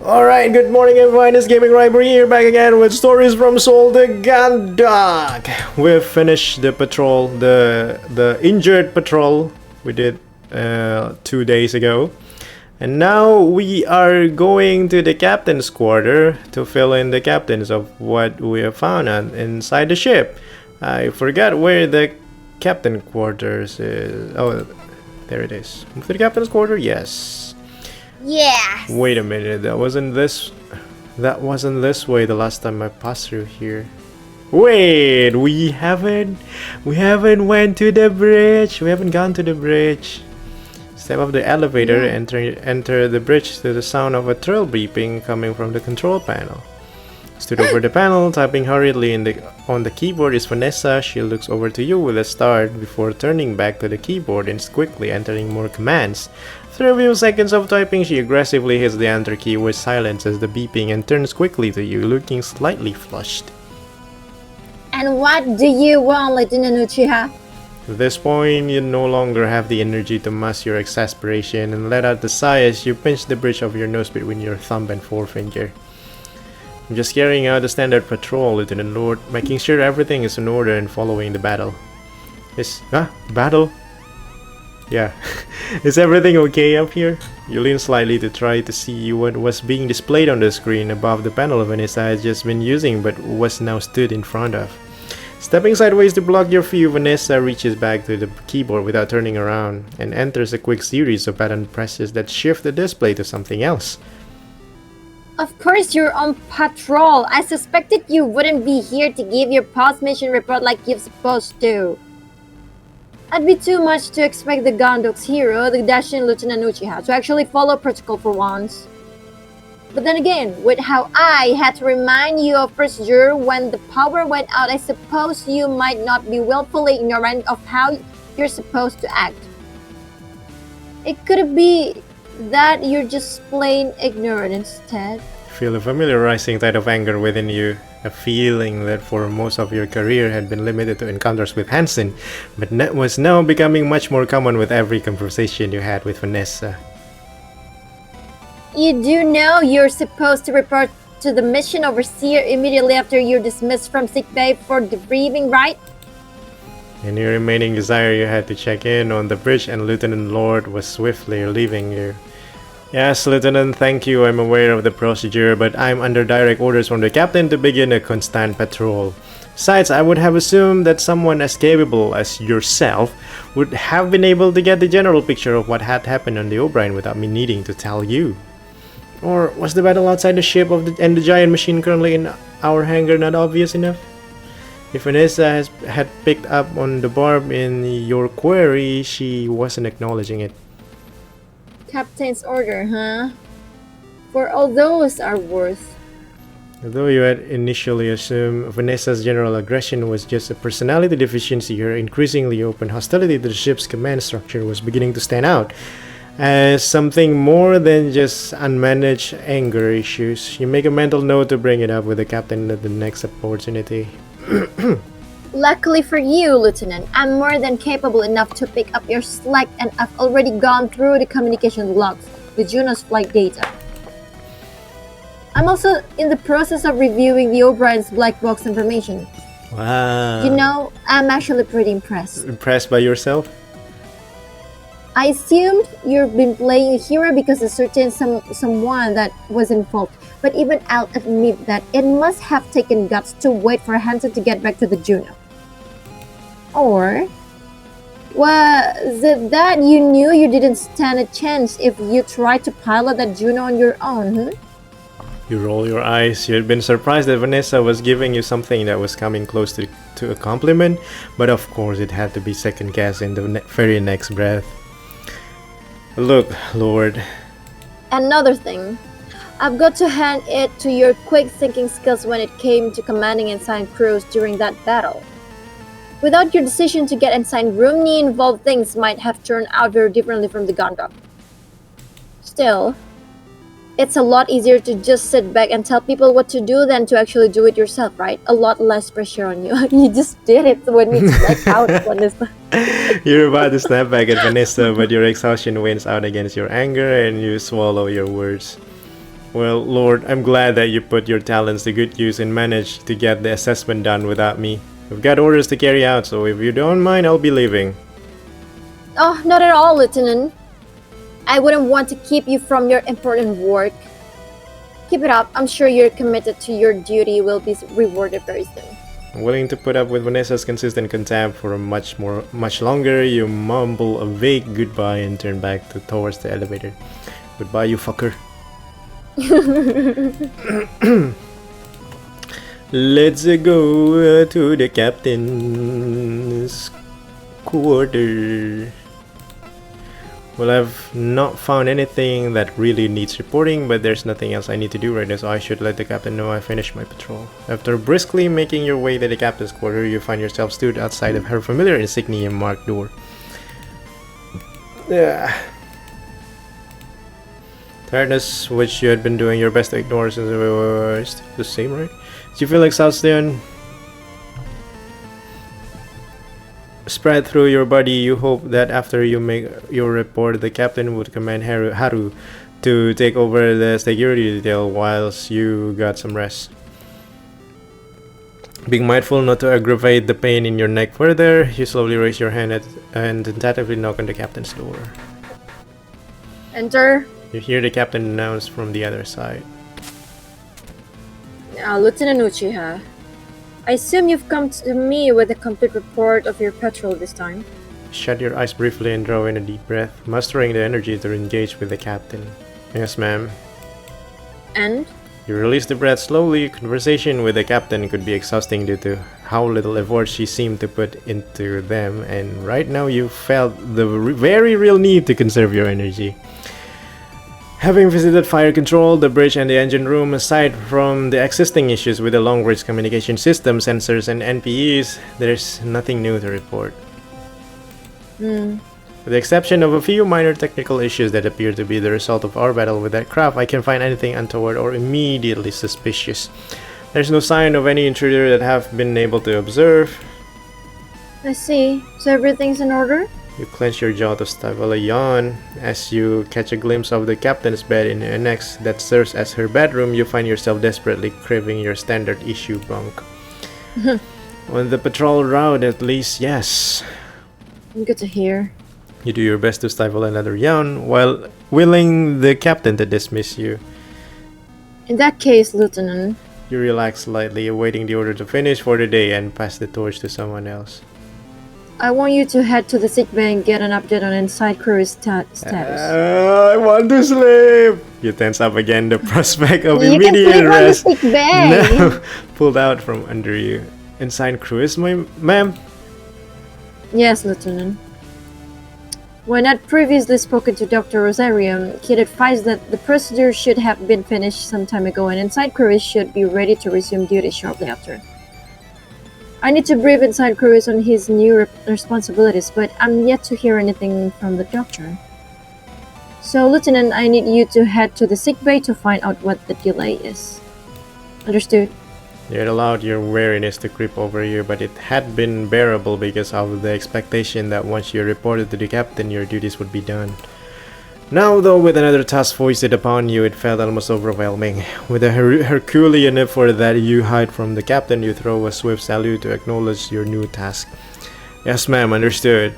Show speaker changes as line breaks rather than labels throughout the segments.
Alright, good morning everyone, it's Gaming Rivalry here back again with stories from Soul the Gun Dog. We've finished the patrol, the injured patrol we did 2 days ago. And now we are going to the captain's quarter to fill in the captains of what we have found inside the ship. I forgot where the captain quarters is. Oh, there it is. To the captain's quarter? Yes.
Yes.
Wait a minute, that wasn't this way the last time I passed through here. Wait, we haven't went to the bridge. We haven't gone to the bridge. Step up the elevator, enter the bridge to the sound of a trill beeping coming from the control panel. Stood over the panel, typing hurriedly on the keyboard is Vanessa. She looks over to you with a start before turning back to the keyboard and quickly entering more commands. After a few seconds of typing, she aggressively hits the enter key, which silences the beeping and turns quickly to you, looking slightly flushed.
And what do you want, Lieutenant Uchiha?
At this point, you no longer have the energy to mask your exasperation and let out the sigh as you pinch the bridge of your nose between your thumb and forefinger. I'm just carrying out a standard patrol, Lieutenant Lord, making sure everything is in order and following the battle. Battle? Yeah. Is everything okay up here? You lean slightly to try to see what was being displayed on the screen above the panel Vanessa had just been using but was now stood in front of. Stepping sideways to block your view, Vanessa reaches back to the keyboard without turning around and enters a quick series of button presses that shift the display to something else.
Of course you're on patrol. I suspected you wouldn't be here to give your post-mission report like you're supposed to. It'd be too much to expect the Gondok's hero, the dashing Lieutenant Uchiha, to actually follow protocol for once. But then again, with how I had to remind you of procedure when the power went out, I suppose you might not be willfully ignorant of how you're supposed to act. It could be that you're just plain ignorant instead.
Feel a familiar rising tide of anger within you, a feeling that for most of your career had been limited to encounters with Hansen, but was now becoming much more common with every conversation you had with Vanessa.
You do know you're supposed to report to the mission overseer immediately after you're dismissed from sickbay for debriefing, right?
Any remaining desire you had to check in on the bridge and Lieutenant Lord was swiftly leaving you. Yes, Lieutenant, thank you. I'm aware of the procedure, but I'm under direct orders from the captain to begin a constant patrol. Besides, I would have assumed that someone as capable as yourself would have been able to get the general picture of what had happened on the O'Brien without me needing to tell you. Or was the battle outside the ship and the giant machine currently in our hangar not obvious enough? If Vanessa had picked up on the barb in your query, she wasn't acknowledging it.
Captain's order, huh? For all those are worth.
Although you had initially assumed Vanessa's general aggression was just a personality deficiency, her increasingly open hostility to the ship's command structure was beginning to stand out as something more than just unmanaged anger issues. You make a mental note to bring it up with the captain at the next opportunity.
Luckily for you, Lieutenant, I'm more than capable enough to pick up your slack and I've already gone through the communication logs with Juno's flight data. I'm also in the process of reviewing the O'Brien's black box information.
Wow.
You know, I'm actually pretty impressed.
Impressed by yourself?
I assumed you've been playing a hero because a certain someone that was involved. But even I'll admit that it must have taken guts to wait for Hansen to get back to the Juno. Or was it that you knew you didn't stand a chance if you tried to pilot that Juno on your own?
You roll your eyes. You had been surprised that Vanessa was giving you something that was coming close to a compliment, but of course it had to be second guess in the very next breath. Look, Lord.
Another thing. I've got to hand it to your quick thinking skills when it came to commanding ensign crews during that battle. Without your decision to get ensign Rumney involved, things might have turned out very differently from the Gondok. Still, it's a lot easier to just sit back and tell people what to do than to actually do it yourself, right? A lot less pressure on you. You just did it when it's like out, Vanessa.
You're about to snap back at Vanessa, but your exhaustion wins out against your anger and you swallow your words. Well, Lord, I'm glad that you put your talents to good use and managed to get the assessment done without me. I've got orders to carry out, so if you don't mind, I'll be leaving.
Oh, not at all, Lieutenant. I wouldn't want to keep you from your important work. Keep it up. I'm sure you're committed to your duty will be rewarded very soon.
I'm willing to put up with Vanessa's consistent contempt for much longer. You mumble a vague goodbye and turn back towards the elevator. Goodbye, you fucker. Let's go to the captain's quarter. Well, I've not found anything that really needs reporting, but there's nothing else I need to do right now, so I should let the captain know I finished my patrol. After briskly making your way to the captain's quarter, you find yourself stood outside of her familiar insignia marked door. Tiredness, which you had been doing your best to ignore since it was the same, right? Do you feel exhaustion spread through your body? You hope that after you make your report, the captain would command Haru to take over the security detail whilst you got some rest. Being mindful not to aggravate the pain in your neck further, you slowly raise your hand and tentatively knock on the captain's door.
Enter.
You hear the captain announce from the other side.
Lieutenant Uchiha, I assume you've come to me with a complete report of your patrol this time.
Shut your eyes briefly and draw in a deep breath, mustering the energy to engage with the captain. Yes, ma'am.
And?
You release the breath slowly. Conversation with the captain could be exhausting due to how little effort she seemed to put into them, and right now you felt the very real need to conserve your energy. Having visited fire control, the bridge and the engine room, aside from the existing issues with the long-range communication system, sensors and NPEs, there's nothing new to report. With the exception of a few minor technical issues that appear to be the result of our battle with that craft, I can't find anything untoward or immediately suspicious. There's no sign of any intruder that have been able to observe.
I see. So everything's in order?
You clench your jaw to stifle a yawn. As you catch a glimpse of the captain's bed in the annex that serves as her bedroom, you find yourself desperately craving your standard issue bunk. On the patrol route, at least, yes.
Good to hear.
You do your best to stifle another yawn while willing the captain to dismiss you.
In that case, Lieutenant.
You relax slightly, awaiting the order to finish for the day and pass the torch to someone else.
I want you to head to the sickbay and get an update on inside crew's status.
I want to sleep! You tense up again, the prospect of
You
immediate
can sleep
rest
on the sickbay!
now pulled out from under you. Inside crew is ma'am?
Yes, Lieutenant. When I'd previously spoken to Dr. Rosario, he'd advised that the procedure should have been finished some time ago and inside crew should be ready to resume duty shortly after. I need to brief inside Cruz on his new responsibilities, but I'm yet to hear anything from the doctor. So, Lieutenant, I need you to head to the sickbay to find out what the delay is. Understood?
You had allowed your weariness to creep over you, but it had been bearable because of the expectation that once you reported to the captain, your duties would be done. Now, though, with another task foisted upon you, it felt almost overwhelming. With a Herculean effort that you hide from the captain, you throw a swift salute to acknowledge your new task. Yes, ma'am, understood.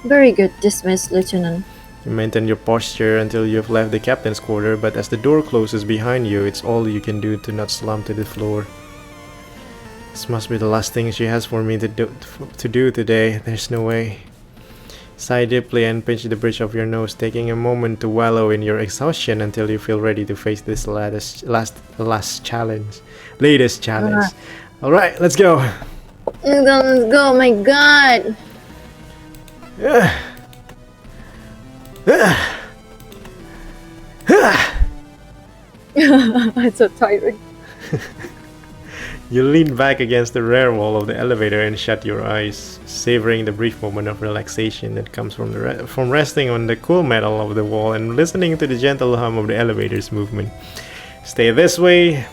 Very good. Dismissed, Lieutenant.
You maintain your posture until you've left the captain's quarter, but as the door closes behind you, it's all you can do to not slump to the floor. This must be the last thing she has for me to do today. There's no way. Sigh deeply and pinch the bridge of your nose, taking a moment to wallow in your exhaustion until you feel ready to face this latest challenge. Alright, let's go!
Let's go, my god! I'm so tired.
You lean back against the rear wall of the elevator and shut your eyes, savoring the brief moment of relaxation that comes from from resting on the cool metal of the wall and listening to the gentle hum of the elevator's movement. Stay this way,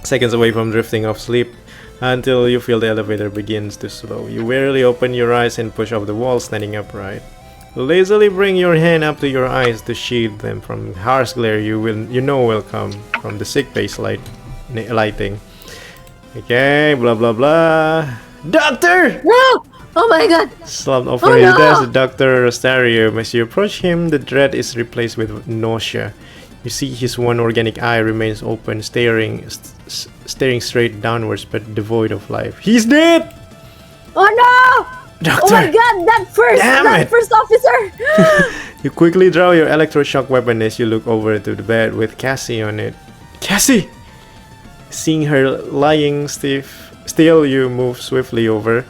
seconds away from drifting off sleep, until you feel the elevator begins to slow. You wearily open your eyes and push off the wall, standing upright. Lazily bring your hand up to your eyes to shield them from harsh glare you know will come from the sickbay lighting. Okay, blah blah blah. Doctor!
No! Oh my god!
Slumped over
Oh
his
no!
desk, Dr. Rostarium. As you approach him, the dread is replaced with nausea. You see his one organic eye remains open, staring straight downwards, but devoid of life. He's dead!
Oh no!
Doctor!
Oh my god, that first officer!
You quickly draw your electroshock weapon as you look over to the bed with Cassie on it. Cassie! Seeing her lying still, you move swiftly over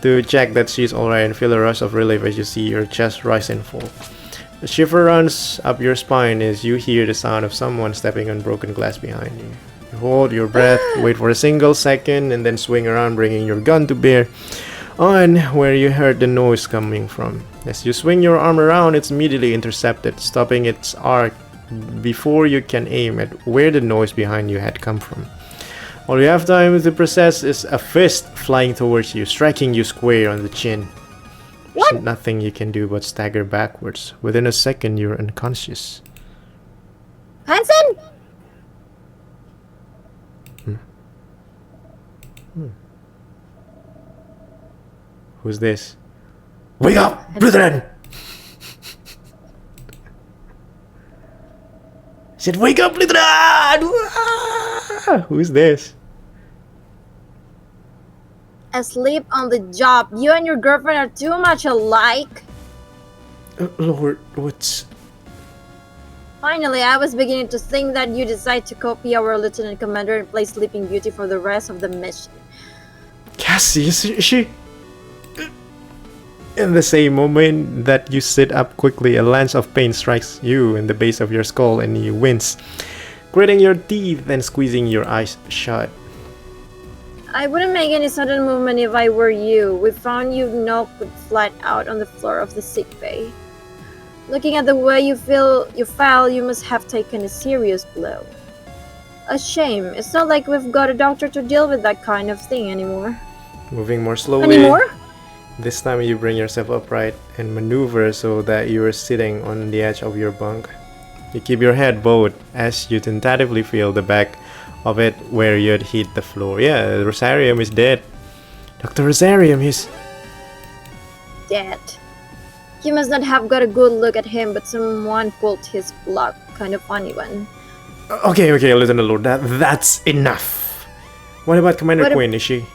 to check that she's alright and feel a rush of relief as you see her chest rise and fall. A shiver runs up your spine as you hear the sound of someone stepping on broken glass behind you. You hold your breath, wait for a single second, and then swing around, bringing your gun to bear on where you heard the noise coming from. As you swing your arm around, it's immediately intercepted, stopping its arc before you can aim at where the noise behind you had come from. All you have time to process is a fist flying towards you, striking you square on the chin.
What?
There's nothing you can do but stagger backwards. Within a second, you're unconscious.
Hansen?
Who's this? Wake up, Brethren! Said, wake up, Brethren! Who's this?
Asleep on the job. You and your girlfriend are too much alike.
Lord, what's...
Finally, I was beginning to think that you decided to copy our lieutenant commander and play Sleeping Beauty for the rest of the mission.
Cassie, is she... In the same moment that you sit up quickly, a lance of pain strikes you in the base of your skull and you wince, gritting your teeth and squeezing your eyes shut.
I wouldn't make any sudden movement if I were you. We found you knocked flat out on the floor of the sick bay. Looking at the way you fell, you must have taken a serious blow. A shame. It's not like we've got a doctor to deal with that kind of thing anymore.
Moving more slowly.
Anymore?
This time you bring yourself upright and maneuver so that you are sitting on the edge of your bunk. You keep your head bowed as you tentatively feel the back of it where you'd hit the floor. Yeah, Rosarium is dead. Dr. Rosarium is...
Dead. You must not have got a good look at him, but someone pulled his plug. Kind of funny one.
Okay, Lieutenant Lord, that's enough. What about Commander Quinn, is she...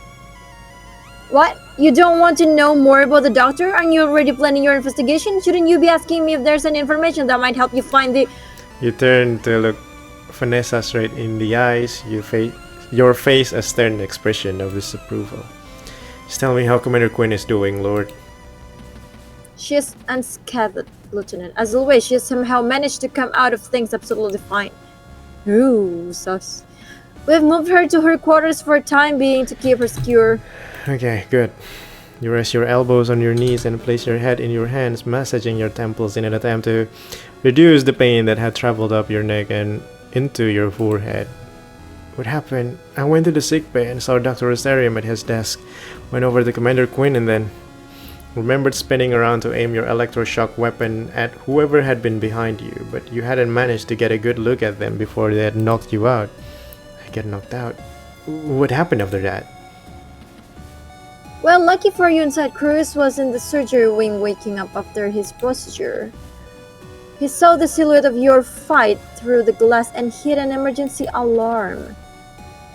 What? You don't want to know more about the doctor? Aren't you already planning your investigation? Shouldn't you be asking me if there's any information that might help you find the...
You turn to look Vanessa straight in the eyes. Your face a stern expression of disapproval. Just tell me how Commander Quinn is doing, Lord.
She is unscathed, Lieutenant. As always, she has somehow managed to come out of things absolutely fine. Ooh, sus. We've moved her to her quarters for a time being to keep her secure.
Okay, good. You rest your elbows on your knees and place your head in your hands, massaging your temples in an attempt to reduce the pain that had traveled up your neck and into your forehead. What happened? I went to the sick bay and saw Dr. Rosarium at his desk, went over to Commander Quinn and then remembered spinning around to aim your electroshock weapon at whoever had been behind you, but you hadn't managed to get a good look at them before they had knocked you out. I get knocked out. What happened after that?
Well, lucky for you inside, Cruz was in the surgery wing waking up after his procedure. He saw the silhouette of your fight through the glass and hit an emergency alarm.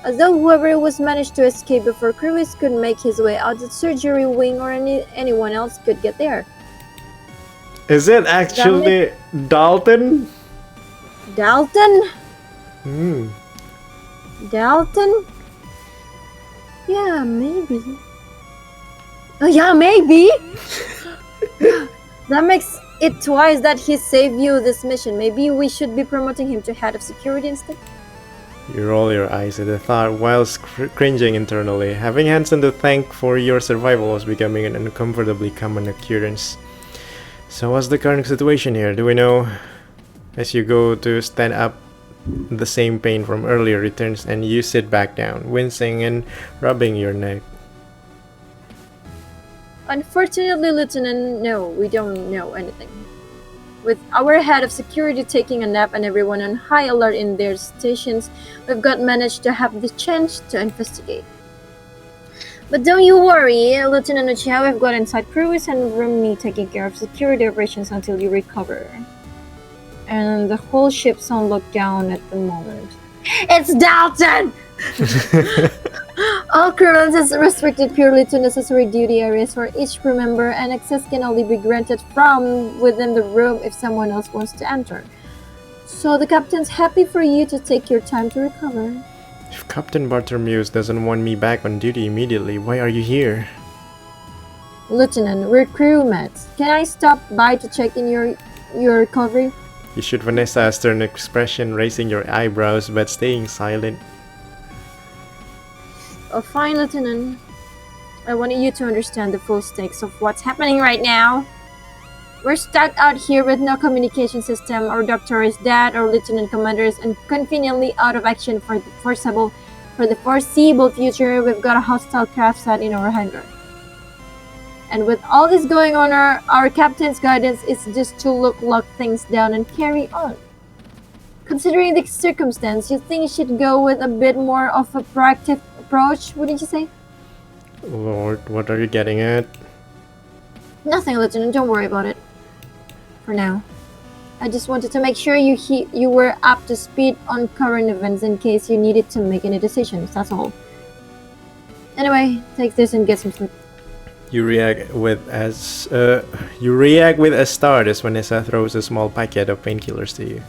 As though whoever was managed to escape before Cruz could make his way out the surgery wing or anyone else could get there.
Is it actually Dalton?
Dalton?
Hmm.
Dalton? Yeah, maybe. Oh yeah, maybe! That makes it twice that he saved you this mission. Maybe we should be promoting him to head of security instead?
You roll your eyes at the thought whilst cringing internally. Having Hansen to thank for your survival was becoming an uncomfortably common occurrence. So what's the current situation here? Do we know? As you go to stand up, the same pain from earlier returns and you sit back down, wincing and rubbing your neck.
Unfortunately, Lieutenant, no, we don't know anything. With our head of security taking a nap and everyone on high alert in their stations, we've got managed to have the chance to investigate. But don't you worry, Lieutenant Uchiha, we've got inside crews and room me taking care of security operations until you recover. And the whole ship's on lockdown at the moment. It's Dalton! All crew is restricted purely to necessary duty areas for each crew member, and access can only be granted from within the room if someone else wants to enter. So the captain's happy for you to take your time to recover.
If Captain Bartholomew doesn't want me back on duty immediately, why are you here?
Lieutenant, we're crewmates. Can I stop by to check in your recovery?
You should Vanessa a stern expression, raising your eyebrows but staying silent.
Oh, fine, Lieutenant. I wanted you to understand the full stakes of what's happening right now. We're stuck out here with no communication system. Our doctor is dead. Our lieutenant commander is inconveniently out of action for the foreseeable future. We've got a hostile craft sat in our hangar. And with all this going on, our captain's guidance is just to lock things down and carry on. Considering the circumstance, you think you should go with a bit more of a proactive approach, wouldn't you say?
Lord, what are you getting at?
Nothing, Lieutenant. Don't worry about it. For now. I just wanted to make sure you were up to speed on current events in case you needed to make any decisions, that's all. Anyway, take this and get some sleep.
You react with a start as Vanessa throws a small packet of painkillers to you.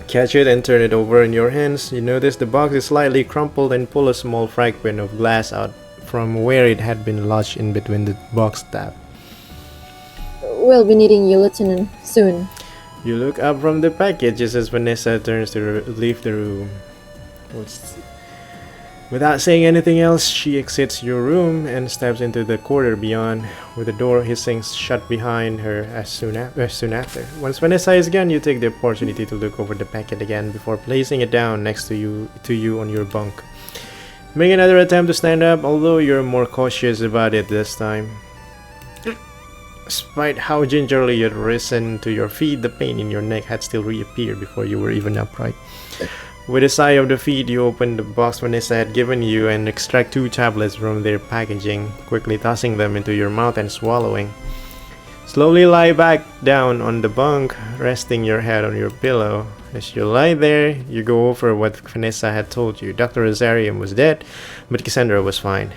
Catch it and turn it over in your hands. You notice the box is slightly crumpled and pull a small fragment of glass out from where it had been lodged in between the box tab.
We'll be needing you, Lieutenant, soon.
You look up from the package just as Vanessa turns to leave the room. Without saying anything else, she exits your room and steps into the corridor beyond, with the door hissing shut behind her as soon after. Once Vanessa is gone, you take the opportunity to look over the packet again before placing it down next to you on your bunk. Make another attempt to stand up, although you're more cautious about it this time. Despite how gingerly you'd risen to your feet, the pain in your neck had still reappeared before you were even upright. With a sigh of defeat, you open the box Vanessa had given you and extract 2 tablets from their packaging, quickly tossing them into your mouth and swallowing. Slowly lie back down on the bunk, resting your head on your pillow. As you lie there, you go over what Vanessa had told you. Dr. Rosarium was dead, but Cassandra was fine.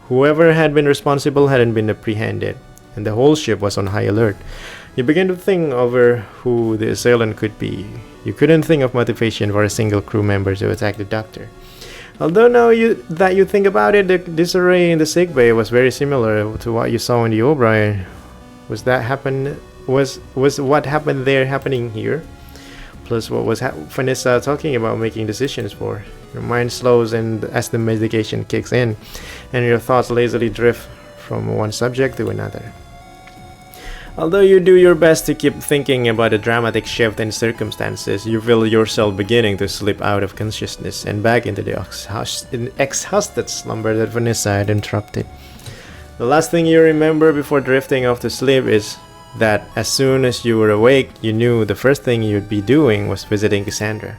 Whoever had been responsible hadn't been apprehended, and the whole ship was on high alert. You begin to think over who the assailant could be. You couldn't think of motivation for a single crew member to attack the doctor. Although now that you think about it, the disarray in the sickbay was very similar to what you saw in the O'Brien. Was what happened there happening here? Plus, what was Vanessa talking about making decisions for? Your mind slows and as the medication kicks in, and your thoughts lazily drift from one subject to another. Although you do your best to keep thinking about a dramatic shift in circumstances, you feel yourself beginning to slip out of consciousness and back into the exhausted slumber that Vanessa had interrupted. The last thing you remember before drifting off to sleep is that as soon as you were awake, you knew the first thing you'd be doing was visiting Cassandra.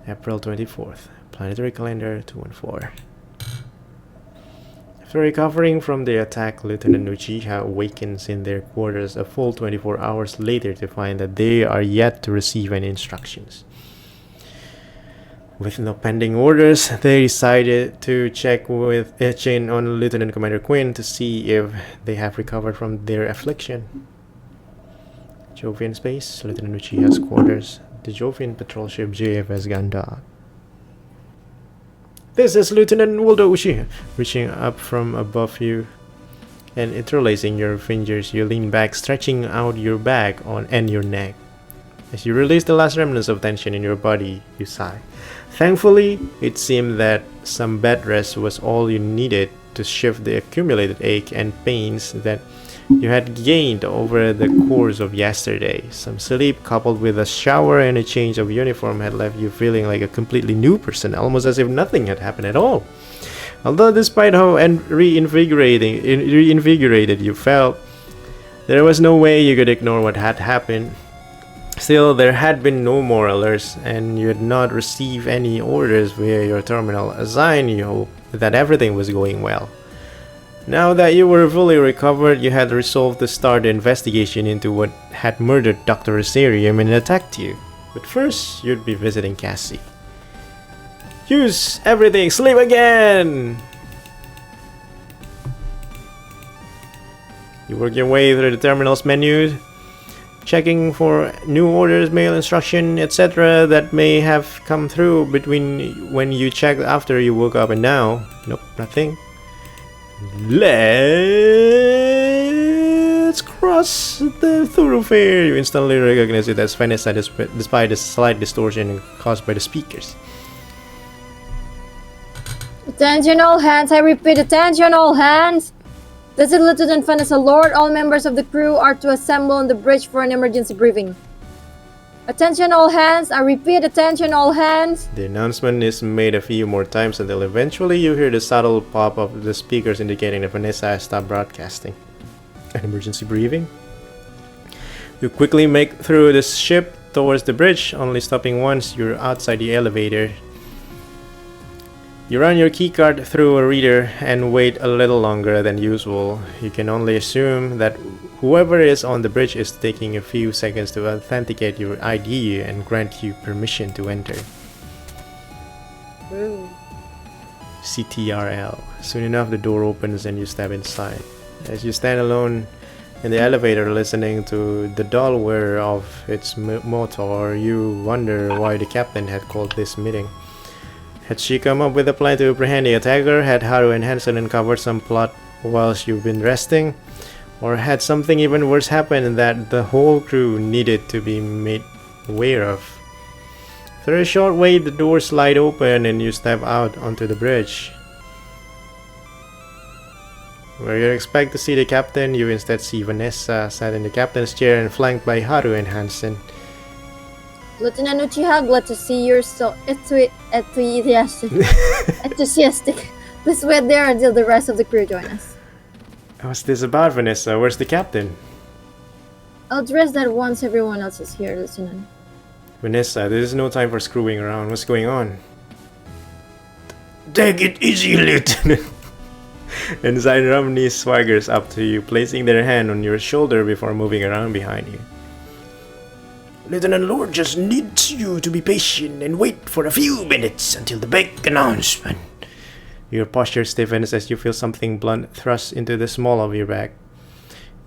April 24th, Planetary Calendar 214. After recovering from the attack, Lieutenant Uchiha awakens in their quarters a full 24 hours later to find that they are yet to receive any instructions. With no pending orders, they decided to check in on Lieutenant Commander Quinn to see if they have recovered from their affliction. Jovian Space, Lieutenant Uchiha's quarters, the Jovian patrol ship JFS Ganda. This is Lieutenant Waldo Uchiha. Reaching up from above you and interlacing your fingers, you lean back, stretching out your back and your neck. As you release the last remnants of tension in your body, you sigh. Thankfully, it seemed that some bed rest was all you needed to shift the accumulated ache and pains that you had gained over the course of yesterday. Some sleep coupled with a shower and a change of uniform had left you feeling like a completely new person, almost as if nothing had happened at all. Although despite how reinvigorated you felt, there was no way you could ignore what had happened. Still, there had been no more alerts, and you had not received any orders via your terminal, a sign you hoped that everything was going well. Now that you were fully recovered, you had resolved to start the investigation into what had murdered Dr. Rosarium and attacked you. But first, you'd be visiting Cassie. Use everything, sleep again! You work your way through the terminal's menu, checking for new orders, mail instruction, etc. that may have come through between when you checked after you woke up and now. Nope, nothing. Let's cross the thoroughfare. You instantly recognize it as Vanessa despite the slight distortion caused by the speakers.
Attention all hands, I repeat, attention all hands! This is Lieutenant Vanessa Lord. All members of the crew are to assemble on the bridge for an emergency briefing. Attention all hands, I repeat, attention all hands!
The announcement is made a few more times until eventually you hear the subtle pop of the speakers indicating that Vanessa has stopped broadcasting. An emergency briefing? You quickly make through the ship towards the bridge, only stopping once you're outside the elevator. You run your keycard through a reader and wait a little longer than usual. You can only assume that whoever is on the bridge is taking a few seconds to authenticate your ID and grant you permission to enter.
Ooh.
CTRL. Soon enough, the door opens and you step inside. As you stand alone in the elevator listening to the dull whir of its motor, you wonder why the captain had called this meeting. Had she come up with a plan to apprehend the attacker? Had Haru and Hansen uncovered some plot whilst you've been resting? Or had something even worse happened that the whole crew needed to be made aware of? Through a short wait, the doors slide open and you step out onto the bridge. Where you expect to see the captain, you instead see Vanessa sat in the captain's chair and flanked by Haru and Hansen.
Lieutenant Uchiha, glad to see you're so enthusiastic. Please wait there until the rest of the crew join us.
What's this about, Vanessa? Where's the captain?
I'll address that once everyone else is here, Lieutenant.
Vanessa, this is no time for screwing around. What's going on? Take it easy, Lieutenant. Ensign Romney swaggers up to you, placing their hand on your shoulder before moving around behind you. Lieutenant Lord just needs you to be patient and wait for a few minutes until the big announcement. Your posture stiffens as you feel something blunt thrust into the small of your back.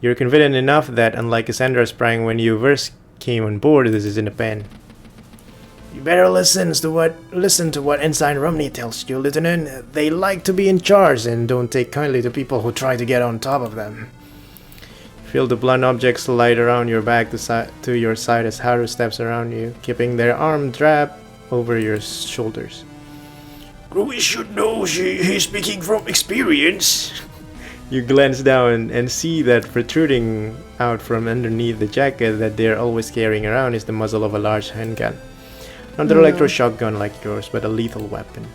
You're confident enough that, unlike Cassandra sprang when you first came on board, this isn't a pen. You better listen to what Ensign Romney tells you, Lieutenant. They like to be in charge and don't take kindly to people who try to get on top of them. Feel the blunt object slide around your back to your side as Haru steps around you, keeping their arm draped over your shoulders. We should know he's speaking from experience. You glance down and see that protruding out from underneath the jacket that they're always carrying around is the muzzle of a large handgun. Not an electroshock gun like yours, but a lethal weapon.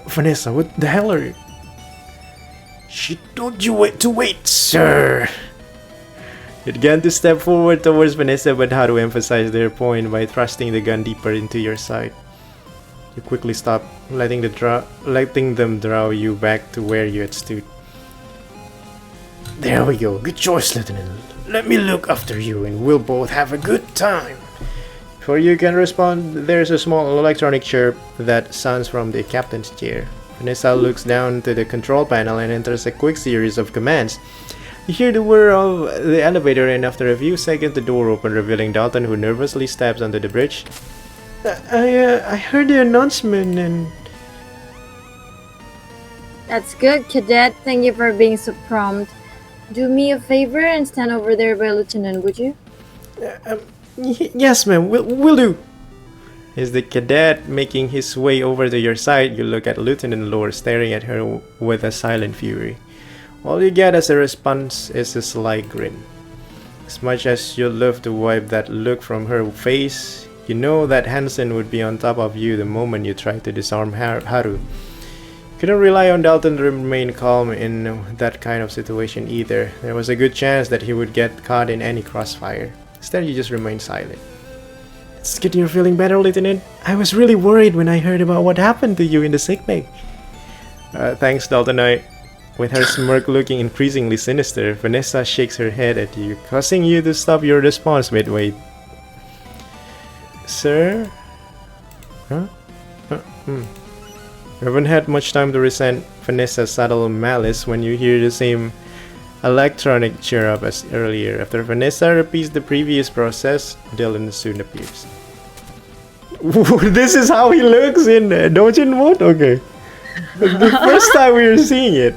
Vanessa, what the hell are you? She told you to wait, sir. You began to step forward towards Vanessa, but Haru emphasized their point by thrusting the gun deeper into your side. You quickly stop, letting them draw you back to where you had stood. There we go. Good choice, Lieutenant. Let me look after you, and we'll both have a good time. Before you can respond, there's a small electronic chirp that sounds from the captain's chair. Vanessa looks down to the control panel and enters a quick series of commands. You hear the whir of the elevator, and after a few seconds the door opens, revealing Dalton, who nervously steps onto the bridge. I heard the announcement and...
That's good, Cadet. Thank you for being so prompt. Do me a favor and stand over there by Lieutenant, would you?
Yes, ma'am. Will do. As the cadet making his way over to your side, you look at Lieutenant Lore staring at her with a silent fury. All you get as a response is a sly grin. As much as you'd love to wipe that look from her face, you know that Hansen would be on top of you the moment you try to disarm Haru. You Couldn't rely on Dalton to remain calm in that kind of situation either. There was a good chance that he would get caught in any crossfire. Instead, he just remained silent. It's good you're feeling better, Lieutenant. I was really worried when I heard about what happened to you in the sick bay. Thanks, Daltonite. With her smirk looking increasingly sinister, Vanessa shakes her head at you, causing you to stop your response midway. Sir? Huh? You haven't had much time to resent Vanessa's subtle malice when you hear the same electronic chirp as earlier. After Vanessa repeats the previous process, Dylan soon appears. This is how he looks in Dojin mode? Okay. The first time we were seeing it.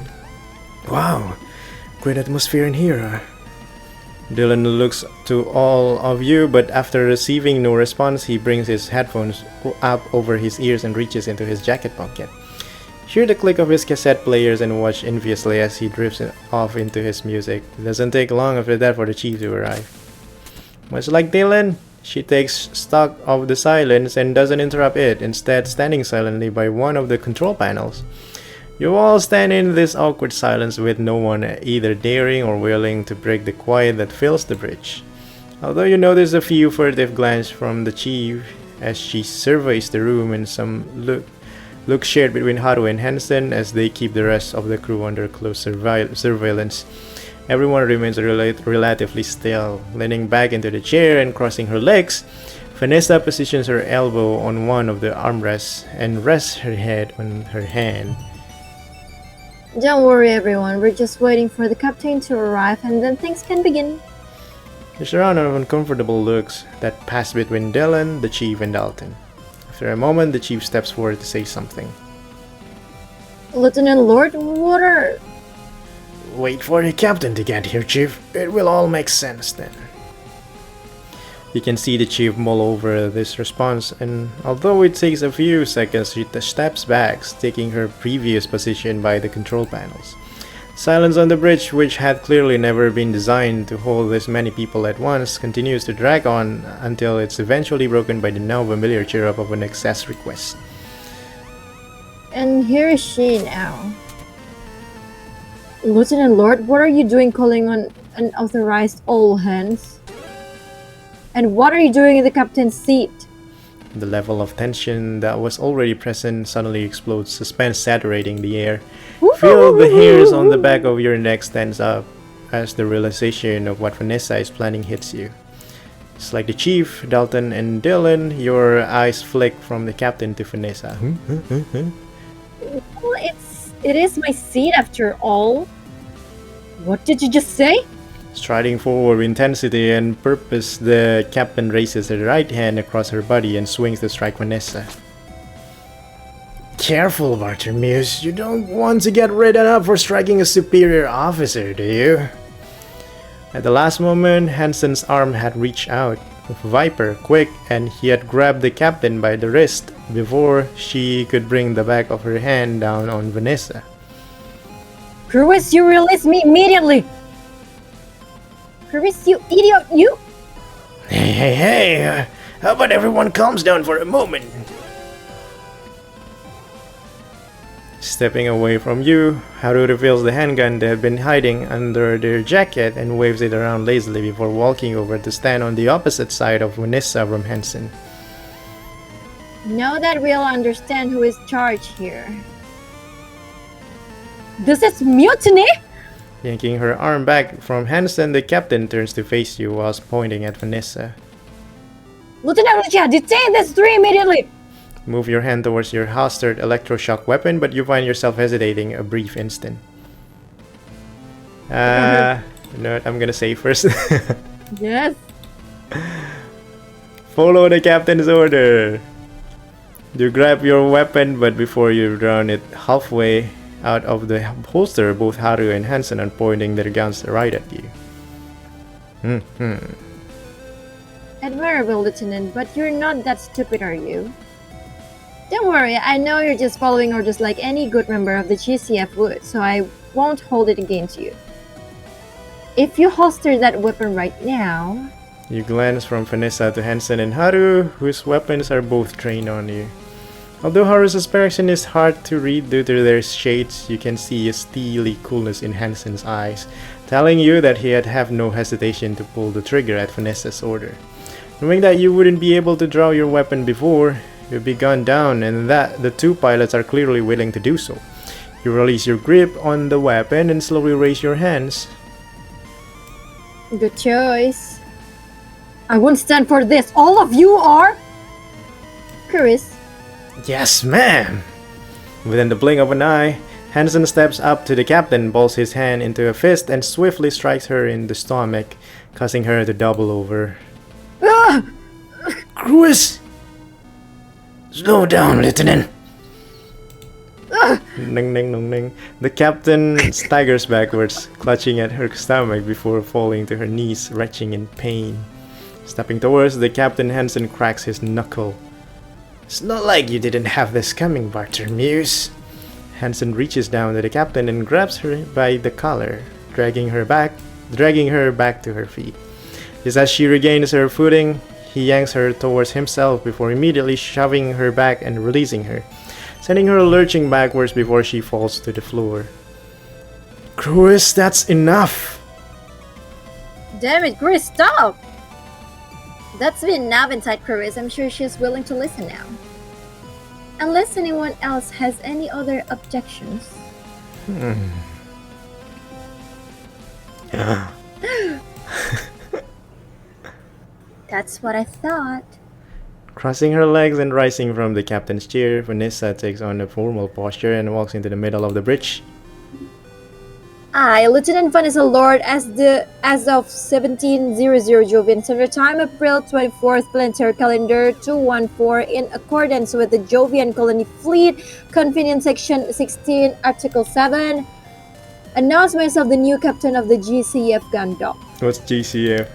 Wow, great atmosphere in here. Dylan looks to all of you, but after receiving no response, he brings his headphones up over his ears and reaches into his jacket pocket. Hear the click of his cassette players and watch enviously as he drifts off into his music. It doesn't take long after that for the chief to arrive. Much like Dylan, she takes stock of the silence and doesn't interrupt it, instead standing silently by one of the control panels. You all stand in this awkward silence with no one either daring or willing to break the quiet that fills the bridge. Although you notice a few furtive glances from the chief as she surveys the room and some look shared between Haru and Hansen as they keep the rest of the crew under close surveillance. Everyone remains relatively still. Leaning back into the chair and crossing her legs, Vanessa positions her elbow on one of the armrests and rests her head on her hand.
Don't worry, everyone. We're just waiting for the captain to arrive and then things can begin.
There's a round of uncomfortable looks that pass between Dylan, the chief, and Dalton. After a moment, the chief steps forward to say something.
Lieutenant Lord, what are...
Wait for the captain to get here, Chief. It will all make sense then. You can see the chief mull over this response, and although it takes a few seconds, she steps back, taking her previous position by the control panels. Silence on the bridge, which had clearly never been designed to hold this many people at once, continues to drag on until it's eventually broken by the now familiar chirrup of an access request.
And here is she now. Lieutenant Lord, what are you doing calling on unauthorized all hands? And what are you doing in the captain's seat?
The level of tension that was already present suddenly explodes, suspense saturating the air. Feel the hairs on the back of your neck stands up as the realization of what Vanessa is planning hits you. It's like the chief, Dalton, and Dylan, your eyes flick from the captain to Vanessa.
Well, it is my seat after all. What did you just say?
Striding forward with intensity and purpose, the captain raises her right hand across her body and swings to strike Vanessa. Careful, Bartolmeus. You don't want to get written up for striking a superior officer, do you? At the last moment, Hansen's arm had reached out, Viper, quick, and he had grabbed the captain by the wrist before she could bring the back of her hand down on Vanessa.
Purvis, you release me immediately! Purvis, you idiot, you!
Hey, how about everyone calms down for a moment? Stepping away from you, Haru reveals the handgun they had been hiding under their jacket and waves it around lazily before walking over to stand on the opposite side of Vanessa from Hansen.
Now that we'll understand who is charged here. This is mutiny!
Yanking her arm back from Hansen, the captain turns to face you whilst pointing at Vanessa.
Lieutenant Lucia, detain these three immediately!
Move your hand towards your holstered electroshock weapon, but you find yourself hesitating a brief instant. You know what, I'm gonna say first.
Yes.
Follow the captain's order. You grab your weapon, but before you run it halfway out of the holster, both Haru and Hansen are pointing their guns right at you.
Admirable, Lieutenant, but you're not that stupid, are you? Don't worry, I know you're just following orders like any good member of the GCF would, so I won't hold it against you. If you holster that weapon right now...
You glance from Vanessa to Hansen and Haru, whose weapons are both trained on you. Although Haru's expression is hard to read due to their shades, you can see a steely coolness in Hansen's eyes, telling you that he'd have no hesitation to pull the trigger at Vanessa's order. Knowing that you wouldn't be able to draw your weapon before, you'd be gunned down, and that the two pilots are clearly willing to do so. You release your grip on the weapon and slowly raise your hands.
Good choice. I won't stand for this. All of you are? Chris.
Yes, ma'am! Within the blink of an eye, Hansen steps up to the captain, balls his hand into a fist, and swiftly strikes her in the stomach, causing her to double over.
Ah!
Cruz! Slow down, Lieutenant! Ning ning ning ning. The captain staggers backwards, clutching at her stomach before falling to her knees, retching in pain. Stepping towards the captain, Hansen cracks his knuckle. It's not like you didn't have this coming, Bartholomeus. Hansen reaches down to the captain and grabs her by the collar, dragging her back to her feet. Just as she regains her footing, he yanks her towards himself before immediately shoving her back and releasing her, sending her lurching backwards before she falls to the floor. Cruz, that's enough!
Damn it, Chris, stop! That's been enough inside Chris. I'm sure she's willing to listen now. Unless anyone else has any other objections. That's what I thought.
Crossing her legs and rising from the captain's chair, Vanessa takes on a formal posture and walks into the middle of the bridge.
I, Lieutenant Vanessa Lord, as of 1700 Jovian Standard Time, April 24th, Planetary Calendar 214, in accordance with the Jovian Colony Fleet Convenience Section 16, Article 7, announce myself the new captain of the GCF Gundam.
What's GCF?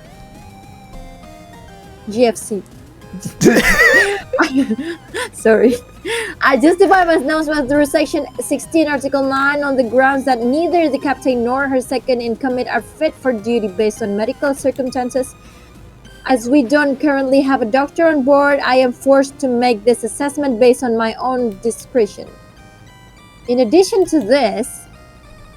GFC. Sorry. I justify my announcement through Section 16, Article 9 on the grounds that neither the captain nor her second in command are fit for duty based on medical circumstances. As we don't currently have a doctor on board, I am forced to make this assessment based on my own discretion. In addition to this,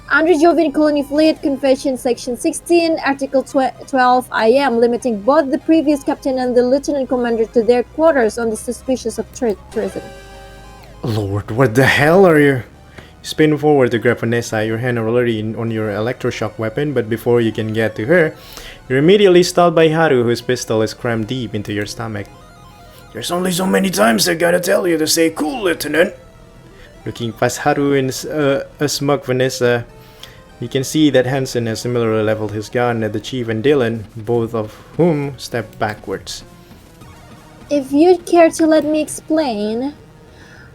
under Jovian Colony Fleet Convention Section 16, Article 12, I am limiting both the previous captain and the lieutenant commander to their quarters on the suspicious of treason.
Lord, what the hell are you? You spin forward to grab Vanessa, your hand already on your electroshock weapon, but before you can get to her, you're immediately stalled by Haru, whose pistol is crammed deep into your stomach. There's only so many times I gotta tell you to stay cool, Lieutenant. Looking past Haru and a smug Vanessa, you can see that Hansen has similarly leveled his gun at the chief and Dylan, both of whom step backwards.
If you'd care to let me explain,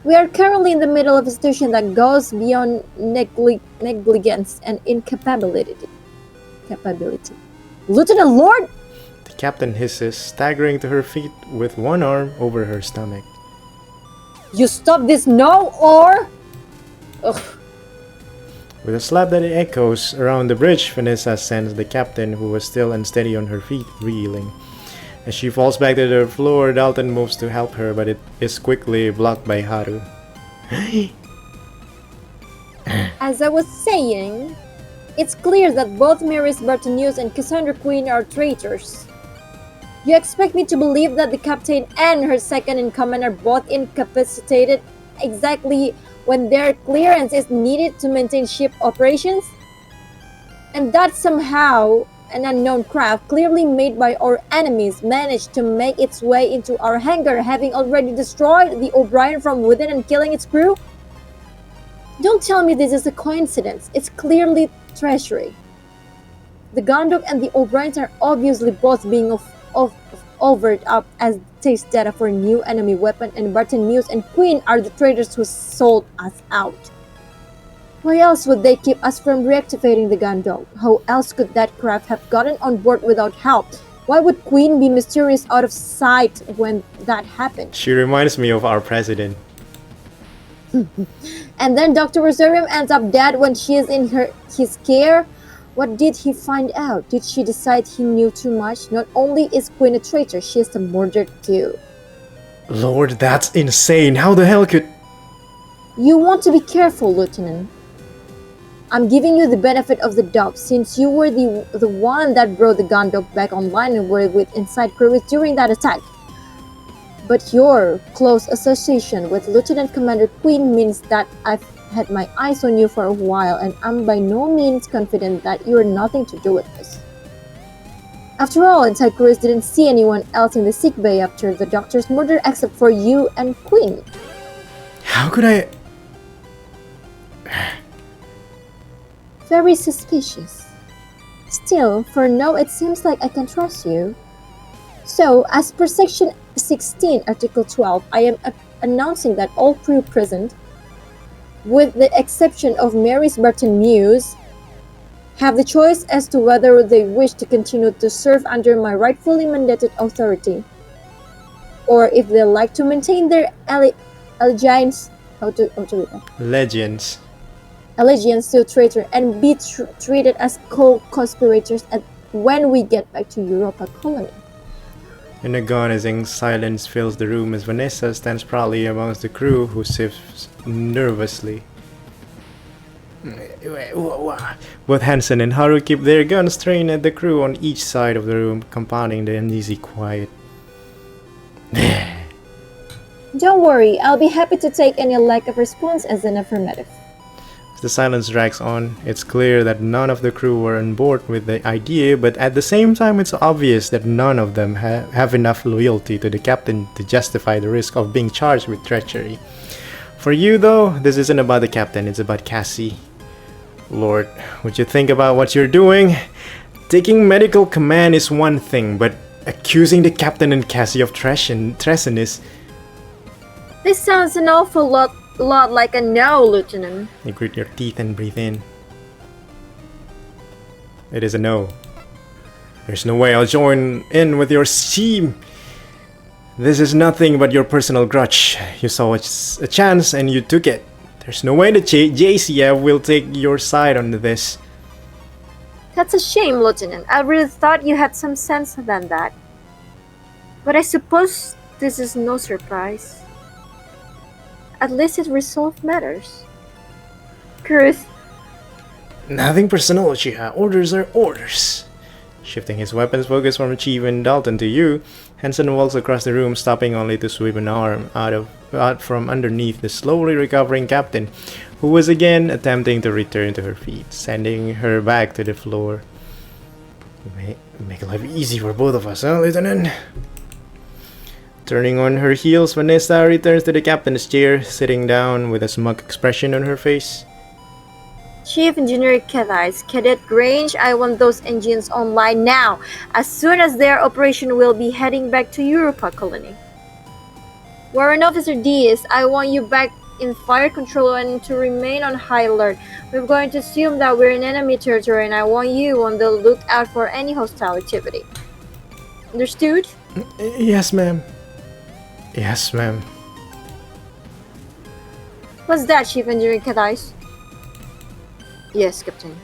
we are currently in the middle of a situation that goes beyond negligence and incapability. Lieutenant Lord!
The captain hisses, staggering to her feet with one arm over her stomach.
You stop this now, or... Ugh.
With a slap that echoes around the bridge, Vanessa sends the captain, who was still unsteady on her feet, reeling. As she falls back to the floor, Dalton moves to help her, but it is quickly blocked by Haru.
As I was saying, it's clear that both Maris Bartonius and Cassandra Queen are traitors. You expect me to believe that the captain and her second-in-command are both incapacitated exactly when their clearance is needed to maintain ship operations? And that somehow an unknown craft, clearly made by our enemies, managed to make its way into our hangar, having already destroyed the O'Brien from within and killing its crew? Don't tell me this is a coincidence. It's clearly treachery. The Gondok and the O'Briens are obviously both being offered up as test data for a new enemy weapon, and Bartholomeus and Queen are the traitors who sold us out. Why else would they keep us from reactivating the Gondok? How else could that craft have gotten on board without help? Why would Queen be mysterious out of sight when that happened?
She reminds me of our president.
And then Dr. Rosarium ends up dead when she is in his care? What did he find out? Did she decide he knew too much? Not only is Queen a traitor, she is a murderer too.
Lord, that's insane. How the hell could...
You want to be careful, Lieutenant. I'm giving you the benefit of the doubt since you were the one that brought the gun dock back online and were with inside crews during that attack. But your close association with Lieutenant Commander Quinn means that I've had my eyes on you for a while and I'm by no means confident that you're nothing to do with this. After all, inside crews didn't see anyone else in the sick bay after the doctor's murder except for you and Quinn.
How could I...
Very suspicious. Still, for now it seems like I can trust you. So, as per Section 16, Article 12, I am announcing that all crew present, with the exception of Mary's Barton-Muse, have the choice as to whether they wish to continue to serve under my rightfully mandated authority, or if they like to maintain their allegiance to traitor and be treated as co-conspirators when we get back to Europa Colony.
An agonizing silence fills the room as Vanessa stands proudly amongst the crew who sifts nervously. Both Hansen and Haru keep their guns trained at the crew on each side of the room, compounding the uneasy quiet.
Don't worry, I'll be happy to take any lack of response as an affirmative.
As the silence drags on, it's clear that none of the crew were on board with the idea, but at the same time it's obvious that none of them have enough loyalty to the captain to justify the risk of being charged with treachery. For you though, this isn't about the captain, it's about Cassie. Lord, would you think about what you're doing? Taking medical command is one thing, but accusing the captain and Cassie of treason is...
This sounds an awful lot like a no, Lieutenant.
You grit your teeth and breathe in. It is a no. There's no way I'll join in with your scheme. This is nothing but your personal grudge. You saw a chance and you took it. There's no way the JCF will take your side on this.
That's a shame, Lieutenant. I really thought you had some sense than that. But I suppose this is no surprise. At least it resolved matters. Cruz.
Nothing personal, Uchiha. Orders are orders. Shifting his weapon's focus from Chief and Dalton to you, Hansen walks across the room, stopping only to sweep an arm out from underneath the slowly recovering captain, who was again attempting to return to her feet, sending her back to the floor. Make life easy for both of us, huh, Lieutenant? Turning on her heels, Vanessa returns to the captain's chair, sitting down with a smug expression on her face.
Chief Engineer Cadet Grange, I want those engines online now. As soon as their operation will be heading back to Europa Colony. Warrant Officer Diaz, I want you back in fire control and to remain on high alert. We're going to assume that we're in enemy territory and I want you on the lookout for any hostile activity. Understood?
Yes, ma'am. Yes, ma'am.
What's that, Chief Engineer Kadais? Yes, Captain.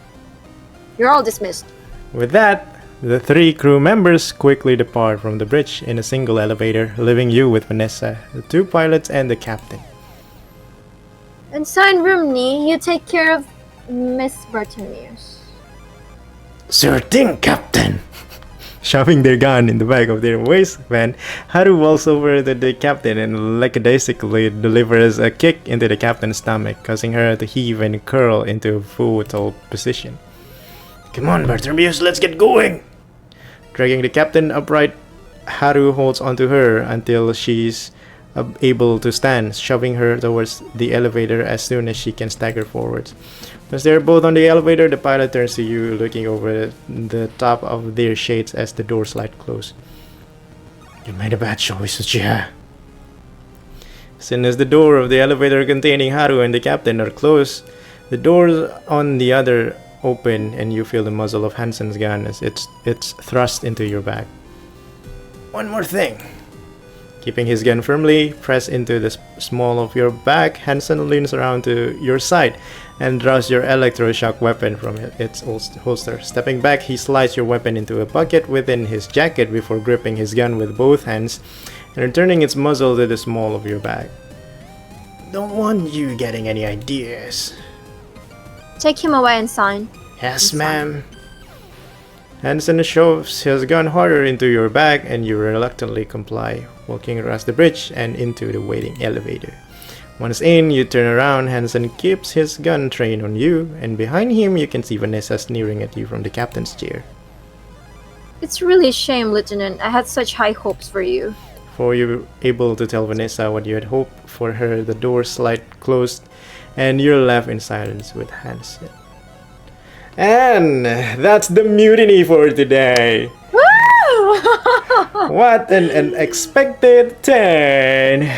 You're all dismissed.
With that, the three crew members quickly depart from the bridge in a single elevator, leaving you with Vanessa, the two pilots, and the captain.
Ensign Rumney, you take care of Miss Bartolmeus.
Sure thing, Captain! Shoving their gun in the back of their waistband, Haru walks over to the captain and lackadaisically delivers a kick into the captain's stomach, causing her to heave and curl into a fetal position. Come on, Bartolmeus, let's get going! Dragging the captain upright, Haru holds onto her until she's able to stand, shoving her towards the elevator as soon as she can stagger forwards. Once they're both on the elevator, the pilot turns to you, looking over the top of their shades as the doors slide close. You made a bad choice, Uchiha. As soon as the door of the elevator containing Haru and the captain are closed, the doors on the other open and you feel the muzzle of Hansen's gun as it's thrust into your back. One more thing. Keeping his gun firmly pressed into the small of your back, Hansen leans around to your side and draws your electroshock weapon from its holster. Stepping back, he slides your weapon into a bucket within his jacket before gripping his gun with both hands and returning its muzzle to the small of your back. Don't want you getting any ideas.
Take him away and sign.
Yes, ma'am. Hansen shoves his gun harder into your back and you reluctantly comply, walking across the bridge and into the waiting elevator. Once in, you turn around, Hansen keeps his gun trained on you, and behind him you can see Vanessa sneering at you from the captain's chair.
It's really a shame, Lieutenant. I had such high hopes for you.
Before you were able to tell Vanessa what you had hoped for her, the door slide closed and you're left in silence with Hansen. And that's the mutiny for today.
Woo!
What an unexpected turn.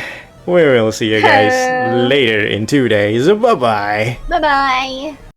We will see you guys later in 2 days. Bye bye.
Bye-bye.